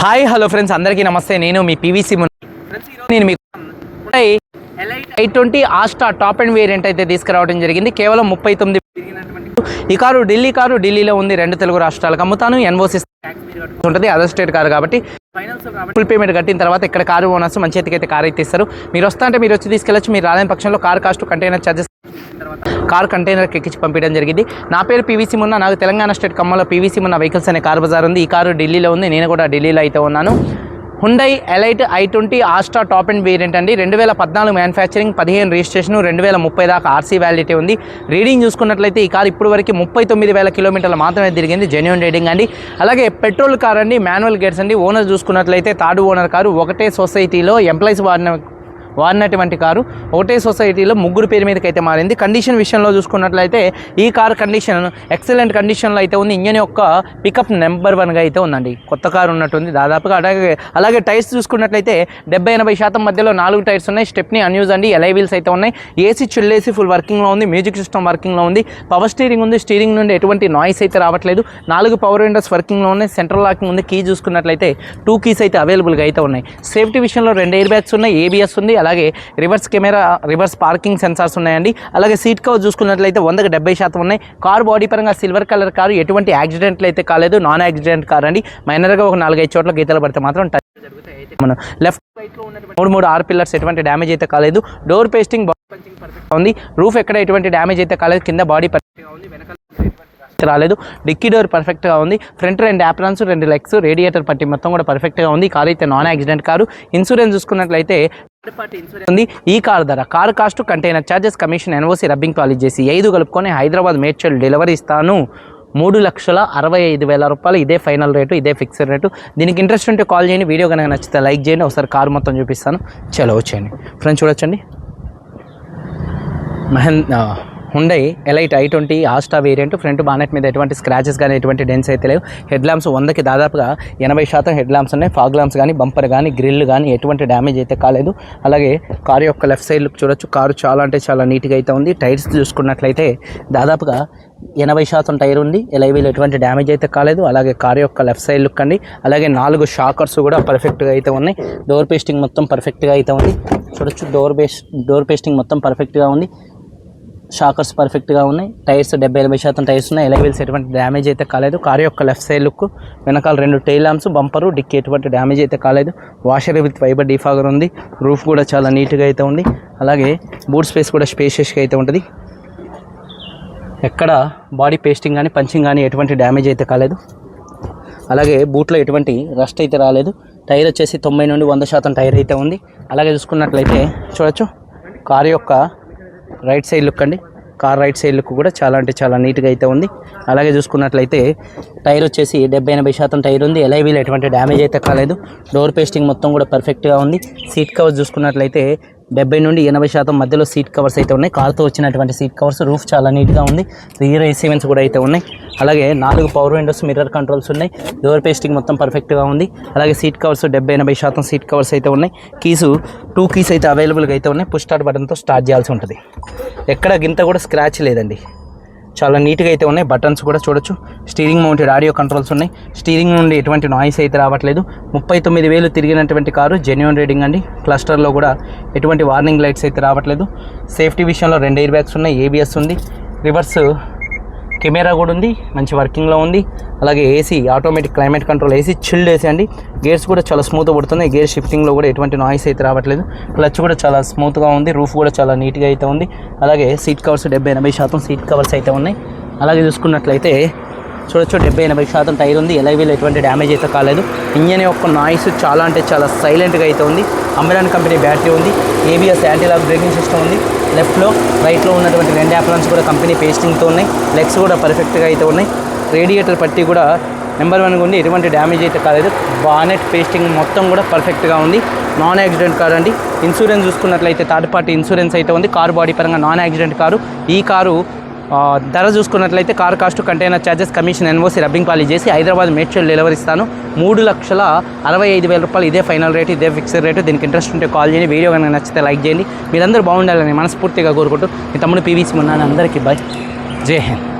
Hi hello friends, అందరికీ నమస్తే. నేను మీ పీవీసీ నేను మీకు i20 Asta top and variant అయితే తీసుకురావడం జరిగింది. కేవలం 39 ఈ కారు ఢిల్లీలో ఉంది. 2 తెలుగు రాష్ట్రాలకు అమ్ముతాను. ఎన్ఓసి ఉంటుంది, అదర్ స్టేట్ కారు కాబట్టి ఫుల్ పేమెంట్ కట్టిన తర్వాత ఇక్కడ కారు ఓనర్స్ మంచి చేతికైతే కారు అయితే ఇస్తారు. మీరు వస్తా అంటే మీరు వచ్చి తీసుకెళ్ళచ్చు. మీరు రాలేని పక్షంలో car cost container charges car కంటైనర్కి ఎక్కించి పంపించడం జరిగింది. నా పేరు పీవీసీ మున్నా. నాకు తెలంగాణ స్టేట్ ఖమ్మంలో పీవీసీ మున్నా వెహికల్స్ అనే కార్ బజార్ ఉంది. ఈ కారు ఢిల్లీలో ఉంది. నేను కూడా ఢిల్లీలో అయితే ఉన్నాను. Hyundai elite i20 Asta top and variant అండి. 2014 మ్యానుఫ్యాక్చరింగ్, 15 రిజిస్ట్రేషన్, 2030 దాకా ఆర్సీ వ్యాలిడిటీ ఉంది. రీడింగ్ చూసుకున్నట్లయితే ఈ కార్ ఇప్పుడు వరకు 39,000 కిలోమీటర్లు మాత్రమే తిరిగింది. జెన్యూన్ రీడింగ్ అండి. అలాగే పెట్రోల్ కార్ అండి, మాన్యువల్ గేర్స్ అండి. ఓనర్ చూసుకున్నట్లయితే థర్డ్ ఓనర్ కారు. ఒకటే సొసైటీలో ఎంప్లాయీస్ వాడినటువంటి కారు. ఒకటే సొసైటీలో ముగ్గురు పేరు మీదకి అయితే మారింది. కండిషన్ విషయంలో చూసుకున్నట్లయితే ఈ కారు కండిషన్ ఎక్సలెంట్ కండిషన్లో అయితే ఉంది. ఇంజన్ యొక్క పికప్ నెంబర్ 1గా అయితే ఉందండి. కొత్త కారు ఉన్నట్టుంది దాదాపుగా. అలాగే టైర్స్ చూసుకున్నట్లయితే 70-80% మధ్యలో 4 టైర్స్ ఉన్నాయి. స్టెప్ని అన్యూజ్ అండి. ఎలై వీల్స్ అయితే ఉన్నాయి. ఏసీ చిల్లేసి ఫుల్ వర్కింగ్లో ఉంది. మ్యూజిక్ సిస్టమ్ వర్కింగ్లో ఉంది. పవర్ స్టీరింగ్ ఉంది. స్టీరింగ్ నుండి ఎటువంటి నాయిస్ అయితే రావట్లేదు. 4 పవర్ విండోస్ వర్కింగ్లో ఉన్నాయి. సెంట్రల్ లాకింగ్ ఉంది. కీ చూసుకున్నట్లయితే 2 కీస్ అయితే అవైలబుల్గా అయితే ఉన్నాయి. సేఫ్టీ విషయంలో 2 ఎయిర్ బ్యాగ్స్ ఉన్నాయి. ఏబిఎస్ ఉంది. అలాగే reverse camera, reverse parking sensors ఉన్నాయండి. అలాగే సీట్ కవర్ చూసుకున్నట్లయితే 100% ఉన్నాయి. కారు బాడీ పరంగా సిల్వర్ కలర్ కారు. ఎటువంటి యాక్సిడెంట్లు అయితే కాలేదు. నాన్ యాక్సిడెంట్ కార్ అండి. మైనర్గా ఒక 4-5 చోట్ల గీతలు పడితే మాత్రం టచ్ జరుగుతాయి. మనం లెఫ్ట్ రైట్లో ఉన్నటువంటి 3 ఆర్ పిల్లర్స్ ఎటువంటి డ్యామేజ్ అయితే కాలేదు. డోర్ పేస్టింగ్ పర్ఫెక్ట్గా ఉంది. రూఫ్ ఎక్కడ ఎటువంటి డ్యామేజ్ అయితే కాలేదు. కింద బాడీ పర్ఫెక్ట్గా ఉంది. వెనకాల రాలేదు. డిక్కీ డోర్ పర్ఫెక్ట్గా ఉంది. ఫ్రంట్ 2 యాప్రాన్స్, 2 లెగ్స్, రేడియేటర్ పట్టి మొత్తం కూడా పర్ఫెక్ట్గా ఉంది. కారు అయితే నాన్ యాక్సిడెంట్ కారు. ఇన్సూరెన్స్ చూసుకున్నట్లయితే ఉంది. ఈ కారు ధర, car cost, container charges, commission, NOC, rubbing polish చేసి 5 కలుపుకొని హైదరాబాద్ మేడ్చల్ డెలివరీ ఇస్తాను. 3,65,000 రూపాయలు. ఇదే ఫైనల్ రేటు, ఇదే ఫిక్స్డ్ రేటు. దీనికి ఇంట్రెస్ట్ ఉంటే కాల్ చేయండి. వీడియో కనుక నచ్చితే లైక్ చేయండి. ఒకసారి కారు మొత్తం చూపిస్తాను. చలో వచ్చేయండి ఫ్రెండ్స్, చూడొచ్చండి. Hyundai elite i20 Asta variant. Front bonnet మీద ఎటువంటి స్క్రాచెస్ కానీ ఎటువంటి డెన్స్ అయితే లేవు. హెడ్ ల్యాంప్స్ 100కి దాదాపుగా 80% హెడ్ ల్యాంప్స్ ఉన్నాయి. ఫాగ్ ల్యాంప్స్ కానీ, బంపర్ కానీ, గ్రిల్ కానీ ఎటువంటి డ్యామేజ్ అయితే కాలేదు. అలాగే కారు యొక్క లెఫ్ట్ సైడ్ లుక్ చూడొచ్చు. కారు చాలా అంటే చాలా నీట్గా అయితే ఉంది. టైర్స్ చూసుకున్నట్లయితే దాదాపుగా 80% టైర్ ఉంది. ఎలైవీలు ఎటువంటి డ్యామేజ్ అయితే కాలేదు. అలాగే కారు యొక్క లెఫ్ట్ సైడ్ లుక్ అండి. అలాగే 4 షాకర్స్ కూడా పర్ఫెక్ట్గా అయితే ఉన్నాయి. డోర్ పేస్టింగ్ మొత్తం పర్ఫెక్ట్గా అయితే ఉంది. చూడొచ్చు. డోర్ పేస్టింగ్ మొత్తం పర్ఫెక్ట్గా ఉంది. షాకర్స్ పర్ఫెక్ట్గా ఉన్నాయి. టైర్స్ 70-80% టైర్స్ ఉన్నాయి. ఎలైవీల్స్ ఎటువంటి డ్యామేజ్ అయితే కాలేదు. కారు యొక్క లెఫ్ట్ సైడ్ లుక్, వెనకాల 2 టైల్ ల్యాంప్స్, బంపరు, డిక్కీ ఎటువంటి డ్యామేజ్ అయితే కాలేదు. వాషర్ విత్ ఫైబర్ డీఫాగర్ ఉంది. రూఫ్ కూడా చాలా నీట్గా అయితే ఉంది. అలాగే బూట్ స్పేస్ కూడా స్పేషియస్గా అయితే ఉంటుంది. ఎక్కడ బాడీ పేస్టింగ్ కానీ, పంచింగ్ కానీ ఎటువంటి డ్యామేజ్ అయితే కాలేదు. అలాగే బూట్లో ఎటువంటి రస్ట్ అయితే రాలేదు. టైర్ వచ్చేసి 90 నుండి 100% టైర్ అయితే ఉంది. అలాగే చూసుకున్నట్లయితే చూడొచ్చు. కారు యొక్క రైట్ సైడ్ లుక్ అండి. కార్ రైట్ సైడ్ లుక్ కూడా చాలా అంటే చాలా నీట్గా అయితే ఉంది. అలాగే చూసుకున్నట్లయితే టైర్ వచ్చేసి 70-80% టైర్ ఉంది. ఎలైవీలు ఎటువంటి డ్యామేజ్ అయితే కాలేదు. డోర్ పేస్టింగ్ మొత్తం కూడా పర్ఫెక్ట్గా ఉంది. సీట్ కవర్స్ చూసుకున్నట్లయితే 70 నుండి 80% మధ్యలో సీట్ కవర్స్ అయితే ఉన్నాయి. కార్తో వచ్చినటువంటి సీట్ కవర్స్. రూఫ్ చాలా నీట్గా ఉంది. రియర్ ఏసీవెన్స్ కూడా అయితే ఉన్నాయి. అలాగే 4 పవర్ విండోస్, మిర్రర్ కంట్రోల్స్ ఉన్నాయి. డోర్ పేస్టింగ్ మొత్తం పర్ఫెక్ట్గా ఉంది. అలాగే సీట్ కవర్స్ 70-80% సీట్ కవర్స్ అయితే ఉన్నాయి. కీసు 2 కీస్ అయితే అవైలబుల్గా అయితే ఉన్నాయి. పుష్ స్టార్ట్ బటన్తో స్టార్ట్ చేయాల్సి ఉంటుంది. ఎక్కడ గింత కూడా స్క్రాచ్ లేదండి. చాలా నీట్గా అయితే ఉన్నాయి. బటన్స్ కూడా చూడొచ్చు. స్టీరింగ్ మౌంటెడ్ ఆడియో కంట్రోల్స్ ఉన్నాయి. స్టీరింగ్ నుండి ఎటువంటి నాయిస్ అయితే రావట్లేదు. 39,000 తిరిగినటువంటి కారు. జెన్యూన్ రీడింగ్ అండి. క్లస్టర్లో కూడా ఎటువంటి వార్నింగ్ లైట్స్ అయితే రావట్లేదు. సేఫ్టీ విషయంలో 2 ఎయిర్ బ్యాగ్స్ ఉన్నాయి. ఏబిఎస్ ఉంది. రివర్స్ కెమెరా కూడా ఉంది. మంచి వర్కింగ్లో ఉంది. అలాగే AC, automatic climate control, AC chilled AC అండి. గేర్స్ కూడా చాలా స్మూత్గా పడుతున్నాయి. గేర్ షిఫ్టింగ్లో కూడా ఎటువంటి నాయిస్ అయితే రావట్లేదు. క్లచ్ కూడా చాలా స్మూత్గా ఉంది. రూఫ్ కూడా చాలా నీట్గా అయితే ఉంది. అలాగే సీట్ కవర్స్ 70-80% సీట్ కవర్స్ అయితే ఉన్నాయి. అలాగే చూసుకున్నట్లయితే చూడొచ్చు. 70-80% టైర్ ఉంది. ఎలైవీలు ఎటువంటి డ్యామేజ్ అయితే కాలేదు. ఇంజన్ యొక్క నాయిస్ చాలా అంటే చాలా సైలెంట్గా అయితే ఉంది. అమెరాన్ కంపెనీ బ్యాటరీ ఉంది. ABS anti lock braking system ఉంది. లెఫ్ట్లో రైట్లో ఉన్నటువంటి 2 యాప్రాన్స్ కూడా కంపెనీ పేస్టింగ్తో ఉన్నాయి. లెగ్స్ కూడా పర్ఫెక్ట్గా అయితే ఉన్నాయి. రేడియేటర్ పట్టి కూడా నెంబర్ 1గా ఉంది. ఎటువంటి డ్యామేజ్ అయితే కాలేదు. బానెట్ పేస్టింగ్ మొత్తం కూడా పర్ఫెక్ట్గా ఉంది. నాన్ యాక్సిడెంట్ కారు అండి. ఇన్సూరెన్స్ చూసుకున్నట్లయితే థర్డ్ పార్టీ ఇన్సూరెన్స్ అయితే ఉంది. కారు బాడీ పరంగా నాన్ యాక్సిడెంట్ కారు. ఈ కారు ధర చూసుకున్నట్లయితే car cost, container charges, commission, NOC, rubbing polish చేసి హైదరాబాద్ మేడ్చల్ డెలివరీ ఇస్తాను. 3,65,000 రూపాయలు. ఇదే ఫైనల్ రేటు, ఇదే ఫిక్స్డ్ రేటు. దీనికి ఇంట్రెస్ట్ ఉంటే కాల్ చేయండి. వీడియో కనుక నచ్చితే లైక్ చేయండి. మీరందరూ బాగుండాలని మనస్ఫూర్తిగా కోరుకుంటూ మీ తమ్ముడు పీవీసీ మున్నా. అందరికీ బాయ్. జై హింద్.